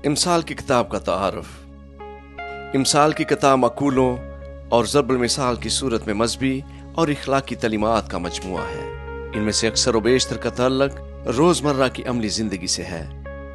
इमसाल की किताब का तारुफ। इमसाल की किताब मक़ूलों और ज़रबुल मिसाल की सूरत में मज़हबी और इखलाकी तलीमात का मजमुआ है। इनमें से अक्सर व बेशतर का तअल्लुक़ रोज़मर्रा की अमली ज़िंदगी से है।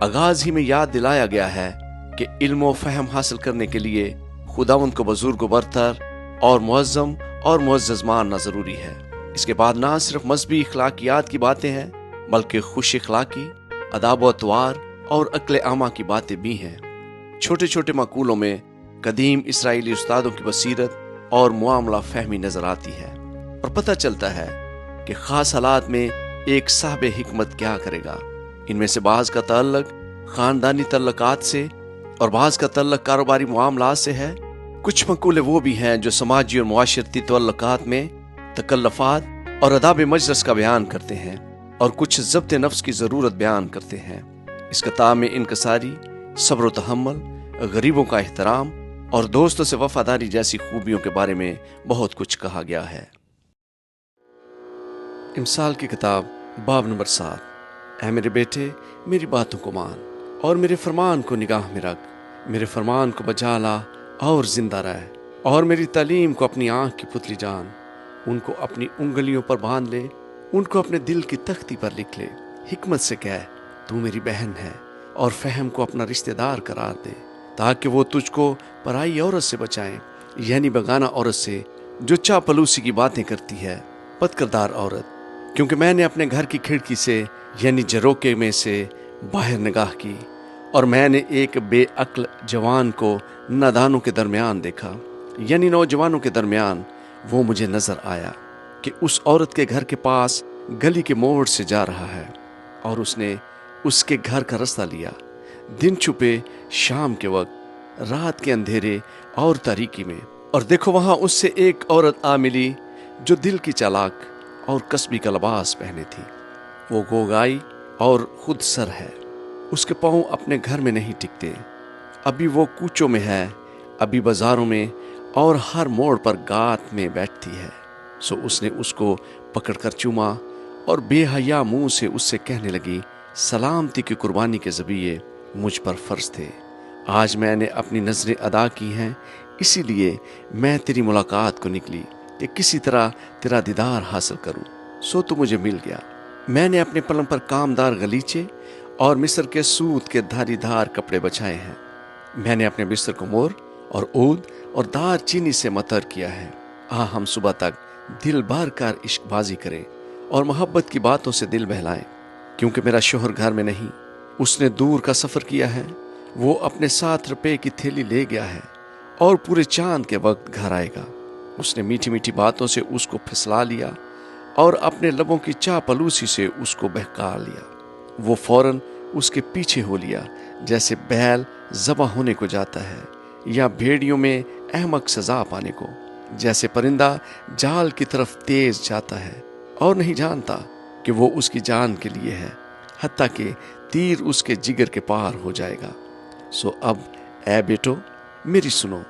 आगाज़ ही में याद दिलाया गया है कि इल्म व फ़हम हासिल करने के लिए खुदावंद को बुज़ुर्ग व बरतर और मुअज़्ज़म और मुअज़्ज़ज़ मानना ज़रूरी है। इसके बाद ना सिर्फ मज़हबी इखलाकियात की बातें हैं, बल्कि खुश इखलाकी, अदाब व अतवार और अक्ल आमा की बातें भी हैं। छोटे छोटे मक़ूलों में कदीम इसराइली उस्तादों की बसीरत और मुआमला फहमी नजर आती है और पता चलता है कि खास हालात में एक साहब हिकमत क्या करेगा। इनमें से बाज़ का तअल्लुक़ ख़ानदानी तल्लुक़ात से और बाज़ का तअल्लुक़ कारोबारी मुआमलात से है। कुछ मक़ूले वो भी हैं जो समाजी और मुआशरती तअल्लुक़ात में तकल्लुफ़ात और अदाब मजलिस का बयान करते हैं और कुछ ज़ब्त नफ्स की ज़रूरत बयान करते हैं। इस किताब में इनकसारी, सब्र व तहम्मुल, गरीबों का एहतराम और दोस्तों से वफादारी जैसी खूबियों के बारे में बहुत कुछ कहा गया है। इमसाल की किताब बाब नंबर 7। ऐ मेरे बेटे, मेरी बातों को मान और मेरे फरमान को निगाह में रख। मेरे फरमान को बजा ला और जिंदा रह और मेरी तालीम को अपनी आँख की पुतली जान। उनको अपनी उंगलियों पर बांध ले, उनको अपने दिल की तख्ती पर लिख ले। हिकमत से कह, तू मेरी बहन है, और फहम को अपना रिश्तेदार करार दे, ताकि वो तुझको पराई औरत से बचाएं, यानी बेगाना औरत से जो चापलूसी की बातें करती है, बदकिरदार औरत। क्योंकि मैंने अपने घर की खिड़की से यानी झरोके में से बाहर निगाह की और मैंने एक बेअक्ल जवान को नादानों के दरमियान देखा, यानी नौजवानों के दरमियान वो मुझे नजर आया कि उस औरत के घर के पास गली के मोड़ से जा रहा है और उसने उसके घर का रास्ता लिया। दिन छुपे शाम के वक्त, रात के अंधेरे और तारीकी में। और देखो, वहां उससे एक औरत आ मिली जो दिल की चालाक और कस्बी का लिबास पहने थी। वो गोगाई और खुद सर है, उसके पांव अपने घर में नहीं टिकते। अभी वो कूचों में है, अभी बाजारों में और हर मोड़ पर गात में बैठती है। सो उसने उसको पकड़कर चूमा और बेहया मुंह से उससे कहने लगी, सलामती की कुर्बानी के ज़बिये मुझ पर फर्ज थे। आज मैंने अपनी नजरें अदा की हैं, इसीलिए मैं तेरी मुलाकात को निकली कि किसी तरह तेरा दीदार हासिल करूं। सो तू मुझे मिल गया। मैंने अपने पलंग पर कामदार गलीचे और मिस्र के सूत के धारीदार कपड़े बछाए हैं। मैंने अपने बिस्तर को मोर और ऊद और दार चीनी से मतर किया है। हम सुबह तक दिल भर कर इश्कबाजी करें और मोहब्बत की बातों से दिल बहलाएं। क्योंकि मेरा शोहर घर में नहीं, उसने दूर का सफ़र किया है। वो अपने 7 रुपए की थैली ले गया है और पूरे चांद के वक्त घर आएगा। उसने मीठी मीठी बातों से उसको फिसला लिया और अपने लबों की चापलूसी से उसको बहका लिया। वो फौरन उसके पीछे हो लिया, जैसे बैल ज़बा होने को जाता है या भेड़ियों में अहमक सजा पाने को। जैसे परिंदा जाल की तरफ तेज जाता है और नहीं जानता कि वो उसकी जान के लिए है, हत्ता कि तीर उसके जिगर के पार हो जाएगा। सो अब ऐ बेटो, मेरी सुनो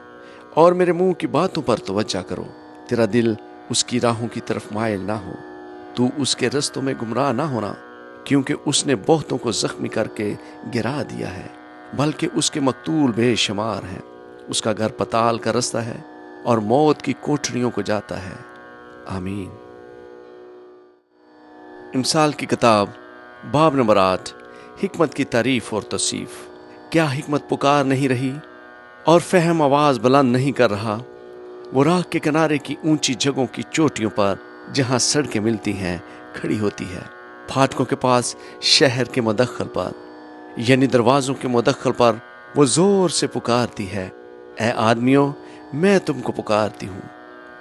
और मेरे मुंह की बातों पर तवज्जो करो। तेरा दिल उसकी राहों की तरफ मायल ना हो, तू उसके रस्तों में गुमराह ना होना, क्योंकि उसने बहुतों को जख्मी करके गिरा दिया है, बल्कि उसके मकतूल बेशुमार हैं। उसका घर पताल का रास्ता है और मौत की कोठरियों को जाता है। आमीन। इमसाल की किताब बाब नंबर 8। हिकमत की तारीफ और तौसीफ। क्या हिकमत पुकार नहीं रही और फहम आवाज़ बुलंद नहीं कर रहा? वो राह के किनारे की ऊंची जगहों की चोटियों पर, जहां सड़कें मिलती हैं, खड़ी होती है। फाटकों के पास शहर के मुदख्खल पर, यानी दरवाज़ों के मुदख्खल पर वो ज़ोर से पुकारती है, ऐ आदमियों, मैं तुमको पुकारती हूँ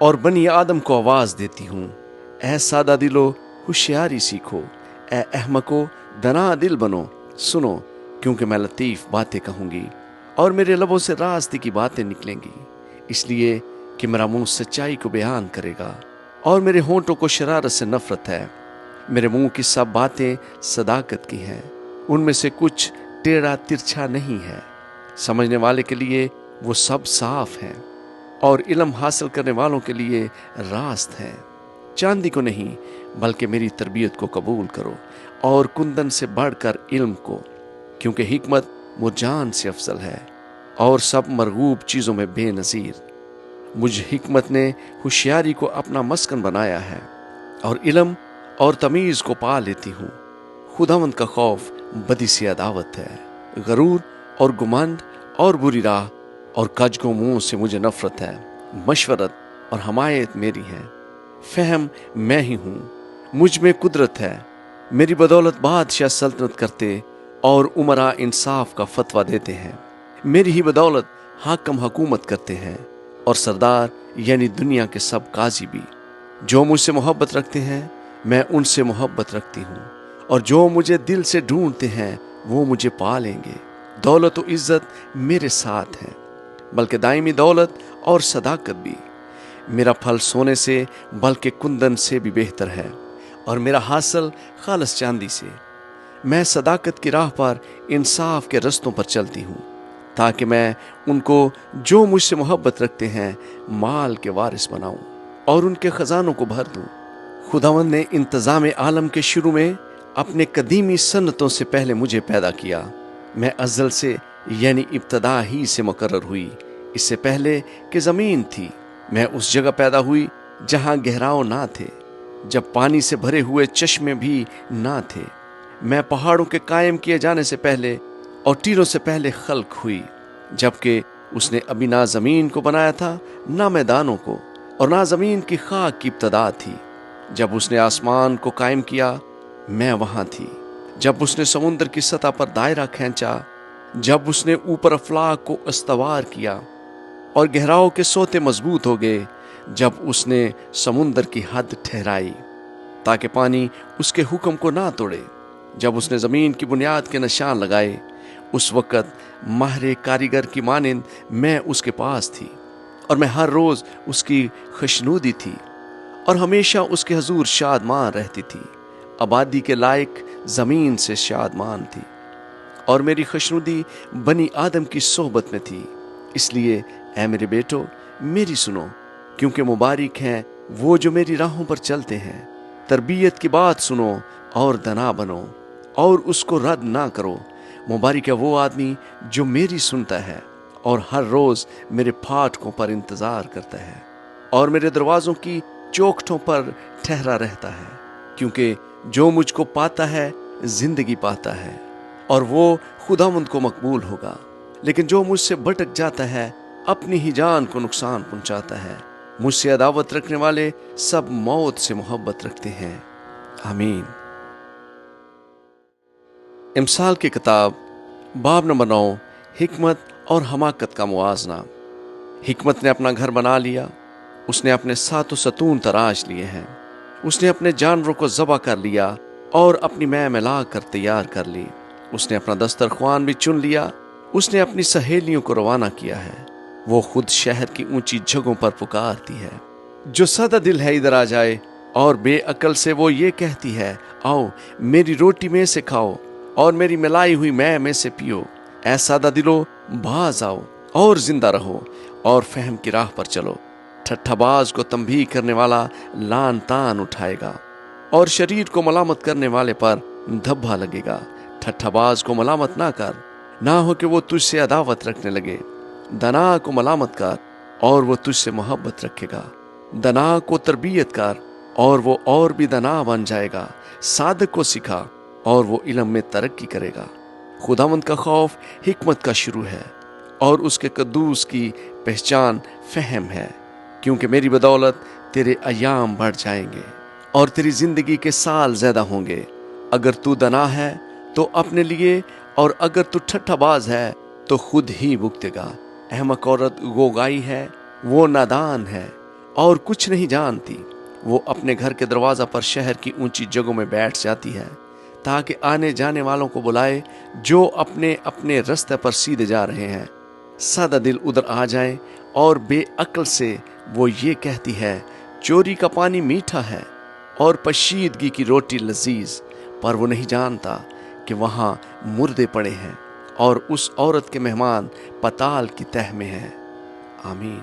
और बनी आदम को आवाज़ देती हूँ। ऐ सादा दिलो, होशियारी सीखो। ऐ अहमको, दना दिल बनो। सुनो, क्योंकि मैं लतीफ़ बातें कहूँगी और मेरे लबों से रास्ते की बातें निकलेंगी, इसलिए कि मेरा मुंह सच्चाई को बयान करेगा और मेरे होंठों को शरारत से नफरत है। मेरे मुंह की सब बातें सदाकत की हैं, उनमें से कुछ टेढ़ा तिरछा नहीं है। समझने वाले के लिए वो सब साफ हैं और इल्म हासिल करने वालों के लिए रास्त हैं। चांदी को नहीं, बल्कि मेरी तरबियत को कबूल करो और कुंदन से बढ़कर इल्म को, क्योंकि हिकमत मुरजान से अफजल है और सब मरगूब चीज़ों में बेनज़ीर। मुझ हिकमत ने होशियारी को अपना मस्कन बनाया है और इल्म और तमीज़ को पा लेती हूँ। खुदावंद का खौफ बदी सी अदावत है, गरूर और गुमंड और बुरी राह और कजगो मुंह से मुझे नफरत है। मशवरत और हमायत मेरी है, फहम मैं ही हूँ, मुझ में कुदरत है। मेरी बदौलत बादशाह सल्तनत करते और उमरा इंसाफ का फतवा देते हैं। मेरी ही बदौलत हाकम हुकूमत करते हैं और सरदार यानी दुनिया के सब काजी भी। जो मुझसे मोहब्बत रखते हैं मैं उनसे मोहब्बत रखती हूँ, और जो मुझे दिल से ढूंढते हैं वो मुझे पा लेंगे। दौलत और इज्जत मेरे साथ है, बल्कि दायमी दौलत और सदाकत भी। मेरा फल सोने से बल्कि कुंदन से भी बेहतर है, और मेरा हासिल खालस चांदी से। मैं सदाकत की राह पर इंसाफ के रस्तों पर चलती हूँ, ताकि मैं उनको जो मुझसे मोहब्बत रखते हैं माल के वारिस बनाऊं और उनके खजानों को भर दूं। खुदावंद ने इंतज़ाम आलम के शुरू में अपने कदीमी सन्नतों से पहले मुझे पैदा किया। मैं अज़ल से यानी इब्तदा ही से मुकर्रर हुई, इससे पहले कि ज़मीन थी। मैं उस जगह पैदा हुई जहाँ गहराव ना थे, जब पानी से भरे हुए चश्मे भी ना थे। मैं पहाड़ों के कायम किए जाने से पहले और टीलों से पहले खल्क हुई, जबकि उसने अभी ना ज़मीन को बनाया था, ना मैदानों को, और ना ज़मीन की खाक की इब्तदा थी। जब उसने आसमान को कायम किया मैं वहाँ थी। जब उसने समुद्र की सतह पर दायरा खींचा, जब उसने ऊपर अफलाक को अस्तवार किया और गहराओं के सोते मजबूत हो गए, जब उसने समुद्र की हद ठहराई ताकि पानी उसके हुक्म को ना तोड़े, जब उसने ज़मीन की बुनियाद के निशान लगाए, उस वक़्त माहिर कारीगर की मानिंद मैं उसके पास थी, और मैं हर रोज़ उसकी खुशनुदी थी और हमेशा उसके हजूर शादमान रहती थी। आबादी के लायक ज़मीन से शादमान थी, और मेरी खुशनुदी बनी आदम की सोहबत में थी। इसलिए ऐ मेरे बेटो मेरी सुनो, क्योंकि मुबारक हैं वो जो मेरी राहों पर चलते हैं। तरबियत की बात सुनो और दना बनो और उसको रद्द ना करो। मुबारक है वो आदमी जो मेरी सुनता है और हर रोज़ मेरे फाटकों पर इंतज़ार करता है और मेरे दरवाज़ों की चौखटों पर ठहरा रहता है, क्योंकि जो मुझको पाता है जिंदगी पाता है और वो खुदावंद को मकबूल होगा। लेकिन जो मुझसे भटक जाता है अपनी ही जान को नुकसान पहुंचाता है। मुझसे अदावत रखने वाले सब मौत से मोहब्बत रखते हैं। आमीन। इमसाल की किताब बाब नंबर 9, हिकमत और हमाकत का मुआजना। हिकमत ने अपना घर बना लिया, उसने अपने सातों सतून तराश लिए हैं, उसने अपने जानवरों को ज़बह कर लिया और अपनी मैं मिला कर तैयार कर ली। उसने अपना दस्तरख्वान भी चुन लिया, उसने अपनी सहेलियों को रवाना किया है। वो खुद शहर की ऊंची जगहों पर पुकारती है। जो सदा दिल है इधर आ जाए, और बेअकल से वो ये कहती है आओ मेरी रोटी में से खाओ और मेरी मिलाई हुई मैं में से पियो। ऐ सादा दिलो बाज आओ और जिंदा रहो और फहम की राह पर चलो। ठट्ठाबाज को तंबीह करने वाला लान तान उठाएगा और शरीर को मलामत करने वाले पर धब्बा लगेगा। ठट्ठाबाज को मलामत ना कर, ना हो कि वो तुझसे अदावत रखने लगे। दना को मलामत कर और वो तुझसे मोहब्बत रखेगा। दना को तरबियत कर और वो और भी दना बन जाएगा। सादक को सिखा और वो इल्म में तरक्की करेगा। खुदावंद का खौफ हिकमत का शुरू है और उसके कद्दूस की पहचान फहम है, क्योंकि मेरी बदौलत तेरे अयाम बढ़ जाएंगे और तेरी जिंदगी के साल ज्यादा होंगे। अगर तू दना है तो अपने लिए, और अगर तू ठट्ठाबाज है तो खुद ही भुगतेगा। अहमक औरत गोगाई है, वो नादान है और कुछ नहीं जानती। वो अपने घर के दरवाज़ा पर शहर की ऊंची जगहों में बैठ जाती है ताकि आने जाने वालों को बुलाए जो अपने अपने रास्ते पर सीधे जा रहे हैं। सादा दिल उधर आ जाए और बेअक्ल से वो ये कहती है चोरी का पानी मीठा है और पशीदगी की रोटी लजीज, पर वो नहीं जानता कि वहाँ मुर्दे पड़े हैं और उस औरत के मेहमान पताल की तह में हैं। आमीन।